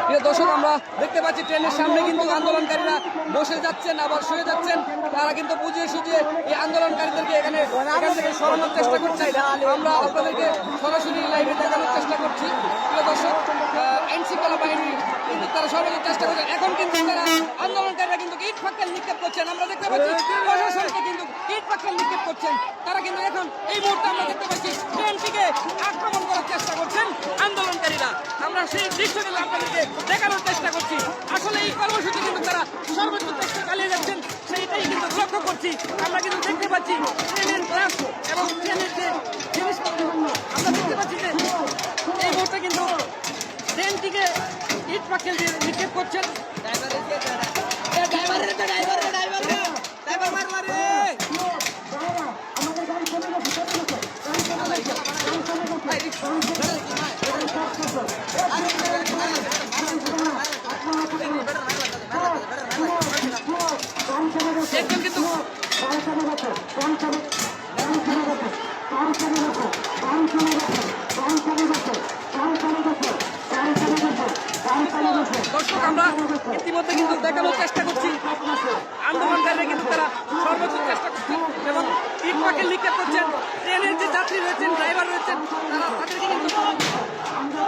প্রিয় দর্শক, আমরা দেখতে পাচ্ছি ট্রেনের সামনে কিন্তু আন্দোলনকারীরা বসে যাচ্ছেন, আবার শুয়ে যাচ্ছেন। তারা কিন্তু বুঝিয়ে সুঝিয়ে এই আন্দোলনকারীদেরকে এখান থেকে সরানোর চেষ্টা করছে। আমরা আপনাদেরকে সরাসরি লাইভে দেখানোর চেষ্টা করছি। প্রিয় দর্শক, আইন শৃঙ্খলা বাহিনী কিন্তু তারা সর্বোচ্চ চেষ্টা করছে। এখন কিন্তু তারা আন্দোলনকারীরা কিন্তু ইট পাটকেল নিক্ষেপ করছেন। আমরা দেখতে পাচ্ছি প্রশাসনকে কিন্তু ইট পাটকেল নিক্ষেপ করছেন। তারা কিন্তু এখন এই মুহূর্তে আমরা দেখতে পাচ্ছি ট্রেনটিকে আক্রমণ করার চেষ্টা করছেন আন্দোলনকারীরা। আমরা সেই দৃশ্যগুলো আপনাদেরকে দেখানোর চেষ্টা করছি। আসলে এই কর্মসূচি কিন্তু তারা সর্বোচ্চ চেষ্টা চালিয়ে যাচ্ছেন, সেইটাই কিন্তু লক্ষ্য করছি। আমরা কিন্তু দেখতে পাচ্ছি ট্রেনের গ্লাস এবং ট্রেনের যে জিনিসপত্র আমরা দেখতে পাচ্ছি যে এই মুহূর্তে কিন্তু ট্রেনটিকে ইট পাটকেল দিয়ে নিক্ষেপ করছেন। দেখবেন কিন্তু দর্শক, আমরা ইতিমধ্যে কিন্তু দেখানোর চেষ্টা করছি আন্দোলনকারীরা কিন্তু তারা সর্বোচ্চ চেষ্টা করছেন এবং ইট পাটকেল নিক্ষেপ করছেন। ট্রেনের যে যাত্রী রয়েছেন, ড্রাইভার রয়েছেন, তারা তাদেরকে কিন্তু আমরা